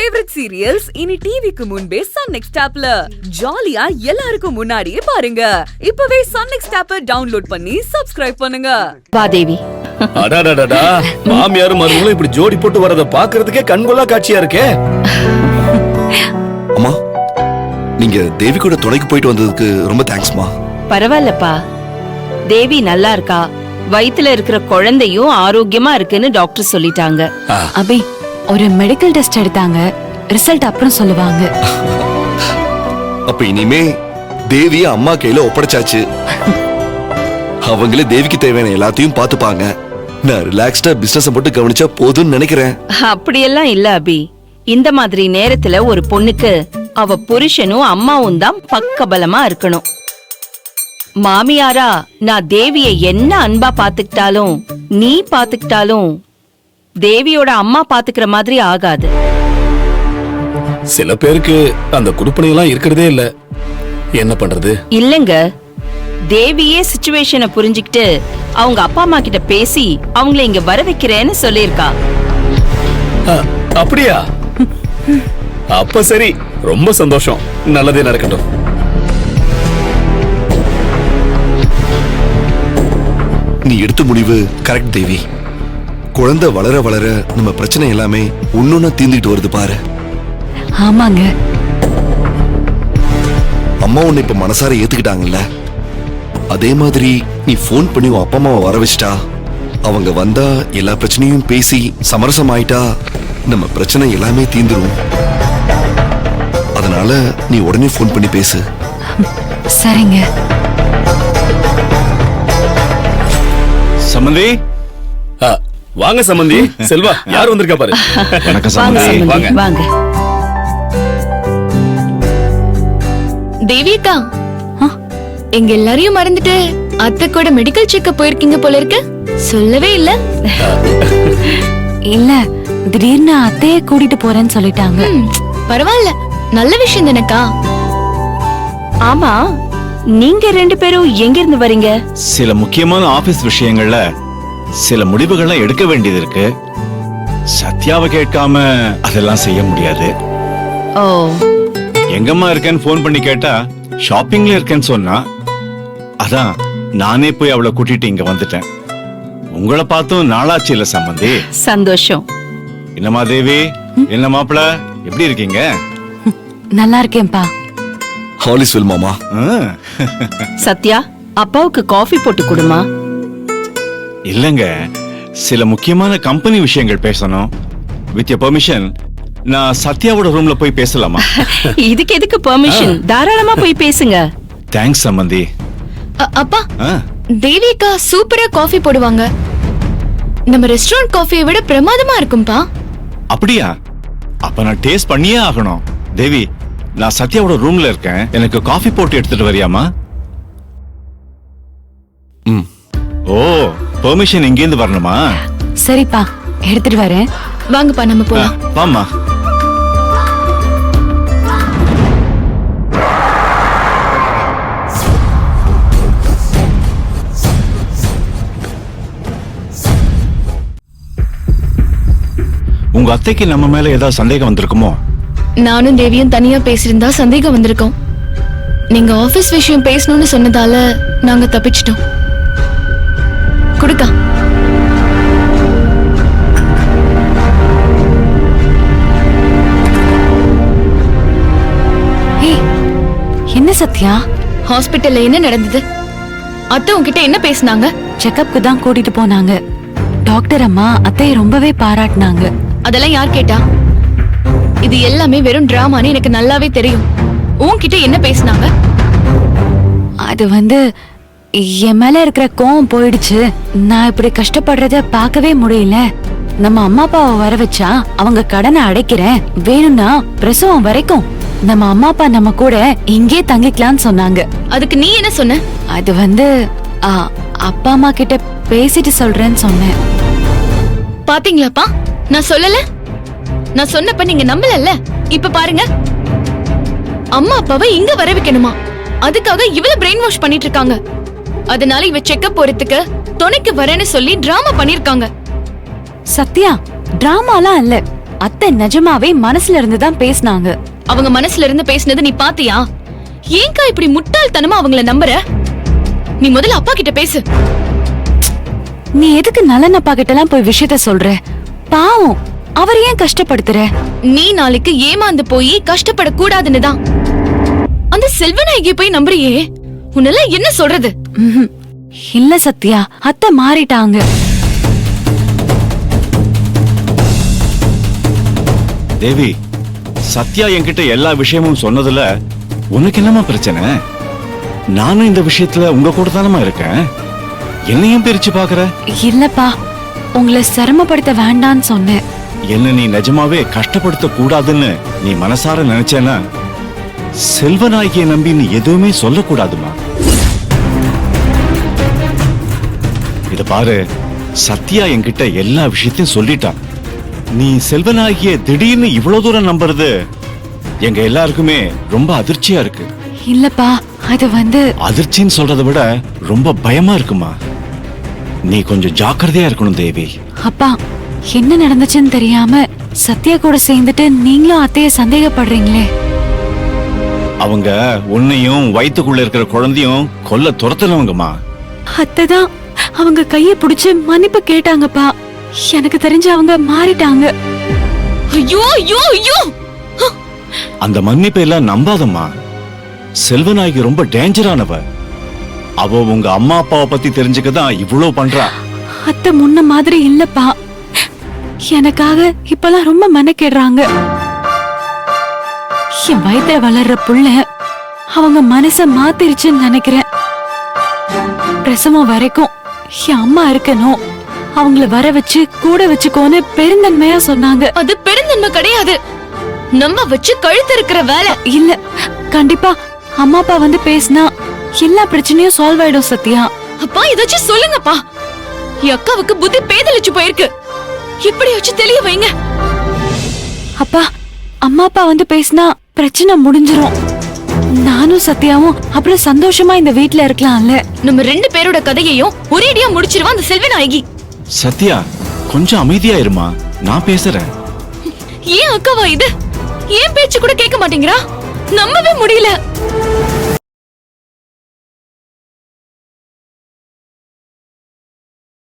Favourite serials இனி டிவிக்கு முன்பே சன் நெக்ஸ்ட் ஆப்ல ஜாலியா எல்லாருக்கும் முன்னாடியே பாருங்க. இப்பவே சன் நெக்ஸ்ட் ஆப்பை டவுன்லோட் பண்ணி சப்ஸ்கிரைப் பண்ணுங்க. வா தேவி. அடாடாடா, மாமியார் மருமகளும் இப்படி ஜோடி போட்டு வரத பாக்குறதுக்கே கண்கொள்ளா காட்சியா இருக்கே. அம்மா, நீங்க தேவி கூட துணைக்கு போயிட்டு வந்ததுக்கு ரொம்ப தேங்க்ஸ்மா. பரவாயில்லப்பா, தேவி நல்லா இருக்கா, வயித்துல இருக்கிற குழந்தையும் ஆரோக்கியமா இருக்குன்னு டாக்டர் சொல்லிட்டாங்க. அபி, ஒரு மெடிக்கல் டெஸ்ட் எடுத்தாங்க, ரிசல்ட் அப்புறம் சொல்லுவாங்க. அப்ப இனிமே தேவிய அம்மா கையில ஒப்படைச்சாச்சு. அவங்களே தேவிக்கு தேவையான எல்லாத்தையும் பாத்துப்பாங்க. நான் ரிலாக்ஸ்டா பிசினஸ் மட்டும் கவனிச்சா போதும்னு நினைக்கிறேன். அப்படியெல்லாம் இல்ல அபி. இந்த மாதிரி நேரத்துல ஒரு பொண்ணுக்கு அவ புருஷனும் அம்மாவும் தான் பக்கபலமா இருக்கணும். மாமியாரா நான் தேவிய என்ன அன்பா பாத்துக்கிட்டாலும் நீ பாத்துக்கிட்டாலும் தேவியோட அம்மா பாத்துக்கிற மாதிரி ஆகாது. சில பேருக்கு அந்த குடுப்பனை எல்லாம் இருக்கிறதே இல்ல. என்ன பண்றது? இல்லங்க, தேவியே சிச்சுவேஷனை புரிஞ்சுக்கிட்டு அவங்க அப்பா அம்மா கிட்ட பேசி அவங்கள இங்க வர வைக்கிறேன்னு சொல்லிருக்கா. அப்படியா? அப்ப சரி, ரொம்ப சந்தோஷம். நல்லதே நடக்கட்டும். நீ எடுத்த முடிவு கரெக்ட் தேவி. குழந்தை வளர வளர நம்ம பிரச்சனை எல்லாமே ஒன்னொன்னா தீர்ந்துட்டு வருது பாரு. ஆமாங்க, அம்மா உன்னை இப்ப மனசார ஏத்துக்கிட்டாங்கல்ல, அதே மாதிரி நீ போன் பண்ணி உன் அப்பா அம்மாவை வர வச்சிட்டா, அவங்க வந்தா எல்லா பிரச்சனையும் பேசி சமரசம் ஆயிட்டா நம்ம பிரச்சனை எல்லாமே தீந்துரும். அதனால நீ உடனே போன் பண்ணி பேசு. சரிங்க. சம்பந்தி, வாங்க சம்பந்தி. செல்வா, யார் வந்திருக்கா பாரு. வணக்கம் வாங்க சம்பந்தி. சம்பந்தி, வாங்க. தேவிகா, எங்க எல்லாரையும் மறந்துட்டு அத்தை கூட மெடிக்கல் செக்கப் போயிருக்கீங்க போல இருக்கு. சொல்லவே இல்ல. இல்ல, திடீர்னு அத்தையே கூட்டிட்டு போறேன்னு சொல்லிட்டாங்க. பரவாயில்ல, நல்ல விஷயம் தானக்கா. ஆமா, நீங்க ரெண்டு பேரும் எங்க இருந்து வரீங்க? சில முக்கியமான ஆபீஸ் விஷயங்கள்ல சில முடிவுகள்லாம் எடுக்க வேண்டியது இருக்கு. சத்யாவை கேட்காம அதெல்லாம் செய்ய முடியாது. ஓ, எங்கம்மா இருக்கேன்னு போன் பண்ணி கேட்டா ஷாப்பிங்ல இருக்கேன்னு சொன்னா, அதான் நானே போய் அவளை கூட்டிட்டு இங்க வந்துட்டேன். உங்களை பார்த்தும் நாளாச்சு இல்ல சம்பந்தி. சந்தோஷம். என்னம்மா தேவி, என்ன மாப்பிள, எப்படி இருக்கீங்க? நல்லா இருக்கேன்பா. ஆல் இஸ் வெல் மாமா. சத்யா, அப்பாவுக்கு காஃபி போட்டு கொடுமா. இல்லங்க, சில முக்கியமான கம்பெனி விஷயங்கள் பேசணும். வித் யுவர் பெர்மிஷன் நான் சத்யாவோட ரூம்ல போய் பேசலாமா? இதுக்கு எதுக்கு பெர்மிஷன்? தாராளமா போய் பேசுங்க. தேங்க்ஸ் சம்பந்தி. அப்பா, தேவிகா சூப்பரா காஃபி போடுவாங்க. நம்ம ரெஸ்டாரண்ட் காஃபியை விட பிரமாதமா இருக்கும்பா. அப்படியா? அப்ப நான் டேஸ்ட் பண்ணியே ஆகணும். தேவி, நான் சத்யாவோட ரூம்ல இருக்கேன், எனக்கு காஃபி போட்டு எடுத்துட்டு வரியாமா? ஓ, பெர்மிஷன் இங்க இருந்து வரணுமா? சரிப்பா, எடுத்துட்டு வரேன். வாங்கப்பா, நம்ம போலாம். வாமா. உங்க அத்தைக்கு நம்ம மேல ஏதாவது சந்தேகம் வந்திருக்குமோ? நானும் தேவியும் தனியா பேசியிருந்தா சந்தேகம் வந்திருக்கோம். நீங்க ஆபீஸ் விஷயம் பேசணும்னு சொன்னதால நாங்க தப்பிச்சிட்டோம். குடுக்கா. என்ன சத்யா, ஹாஸ்பிட்டல்ல என்ன நடந்தது? அத்தை உன்கிட்ட என்ன பேசினாங்க? செக்கப்க்கு தான் கூட்டிட்டு போனாங்க. டாக்டர் அம்மா அத்தையை ரொம்பவே பாராட்டினாங்க. அதெல்லாம் யார் கேட்டா? இது எல்லாமே வெறும் டிராமான்னு எனக்கு நல்லாவே தெரியும். உன்கிட்ட என்ன பேசினாங்க? அது வந்து என் மேல இருக்கிற கோவம் போயிடுச்சு. நான் இப்படி கஷ்டப்படுறத பார்க்கவே முடியல. நம்ம அம்மா அப்பாவை வர வச்சா அவங்க கடனை அடைக்கிறேன், வேணும்னா பிரசவம் வரைக்கும் நம்ம அம்மா அப்பா நம்ம கூட இங்கே தங்கிக்கலாம்னு சொன்னாங்க. அதுக்கு நீ என்ன சொன்ன? அது வந்து அப்பா அம்மா கிட்ட பேசிட்டு சொல்றேன்னு சொன்னேன். பாத்தீங்களாப்பா, நான் சொல்லல. நான் சொன்னப்ப நீங்க நம்பலல்ல. இப்ப பாருங்க, அம்மா அப்பாவை இங்க வர வைக்கணுமா, அதுக்காக இவ்வளவு பிரெயின் வாஷ் பண்ணிட்டு இருக்காங்க. அதனால இவ செக்கப் போறதுக்கு துணைக்கு வரேன்னு சொல்லி டிராமா பண்ணிருக்காங்க. சத்யா, டிராமாலாம் இல்ல, அத்தை நிஜமாவே மனசுல இருந்து தான் பேசினாங்க. அவங்க மனசுல இருந்து பேசினது நீ பாத்தியா? ஏன்க்கா இப்படி முட்டாள்தனமா அவங்கள நம்புற? நீ முதல்ல அப்பா கிட்ட பேசு. நீ எதுக்கு நலன் அப்பா கிட்ட எல்லாம் போய் விஷயத்த சொல்ற? பாவம், அவர் ஏன் கஷ்டப்படுத்துற? நீ நாளைக்கு ஏமாந்து போய் கஷ்டப்பட கூடாதுன்னு தான் அந்த செல்வநாயகியை போய் நம்புறியே. உன்னெல்லாம் என்ன சொல்றது? ம்ஹும். இல்ல சத்யா, அத்தை மாறிட்டாங்க. தேவி, சத்யா என்கிட்ட எல்லா விஷயமும் சொன்னதுல உனக்கு என்னமா பிரச்சனை? நானும் இந்த விஷயத்துல உங்க கூட தானமா இருக்கேன். என்னையும் பிரிச்சு பாக்குற? இல்லப்பா, உங்களை சிரமப்படுத்த வேண்டான்னு சொன்னேன். என்ன நீ நிஜமாவே கஷ்டப்படுத்த கூடாதுன்னு நீ மனசார நினைச்சேன்னா செல்வநாயகியை நம்பி நீ எதுவுமே சொல்லக்கூடாதுமா. இத பாரு, சத்யா என்கிட்ட எல்லா விஷயத்தையும் சொல்லிட்டான். நீ செல்வநாயகியை திடீர்னு இவ்வளவு தூரம் நம்புறது எங்க எல்லாருக்குமே ரொம்ப அதிர்ச்சியா இருக்கு. இல்லப்பா, அது அதிர்ச்சின்னு சொல்றதை விட ரொம்ப பயமா இருக்குமா. நீ கொஞ்சம் ஜாக்கிரதையா இருக்கணும் தேவி. அப்பா, என்ன நடந்துச்சுன்னு தெரியாம சத்யா கூட சேர்ந்துட்டு நீங்களும் அத்தைய சந்தேகப்படுறீங்களே. அவங்க உன்னையும் வயித்துக்குள்ள இருக்கிற குழந்தையும் கொல்ல துரத்துனவங்கம்மா. அத்தைதான் அவங்க கைய புடிச்சு மன்னிப்பு கேட்டாங்கப்பா. எனக்கு தெரிஞ்சு அவங்க மாறிட்டாங்க. ஐயோ ஐயோ ஐயோ! அந்த மன்னிப்பை எல்லாம் நம்பாதம்மா. செல்வநாயகி ரொம்ப டேஞ்சரானவ. அவ உங்க அம்மா அப்பாவை பத்தி தெரிஞ்சுக்கதான் இவ்வளவு பண்றா. அத்தை முன்ன மாதிரி இல்லப்பா. எனக்காக இப்பெல்லாம் ரொம்ப மெனக்கெடுறாங்க. என் வயித்துல வளர்ற புள்ள அவங்க மனச மாத்திருச்சுன்னு நினைக்கிறேன். பிரசவம் வரைக்கும் என் அம்மா இருக்கணும், அவங்கள வர வச்சு கூட வச்சுக்கோன்னு பெருந்தன்மையா சொன்னாங்க. அது பெருந்தன்மை கிடையாது, நம்ம வச்சு கழுத்து இருக்கிற வேலை. இல்ல, கண்டிப்பா அம்மா அப்பா வந்து பேசினா எல்லா பிரச்சனையும் சால்வ் ஆயிடும் சத்யா. அப்பா ஏதாச்சும் சொல்லுங்கப்பா. என் அக்காவுக்கு புத்தி பேதலிச்சு போயிருக்கு. இப்படியாச்சும் தெளிய வைங்க. அப்பா, அம்மா அப்பா வந்து பேசினா பிரச்சனை முடிஞ்சிரும். நானும் சத்யாவும் அப்புறம் சந்தோஷமா இந்த வீட்ல இருக்கலாம்ல. நம்ம ரெண்டு பேரோட கதையையும் ஒரேடியா முடிச்சிருவா அந்த செல்வநாயகி. சத்யா, கொஞ்சம் அமைதியா இருமா, நான் பேசுறேன். ஏன் அக்காவா இது? ஏன் பேச்சு கூட கேட்க மாட்டேங்கிறா? நம்பவே முடியல.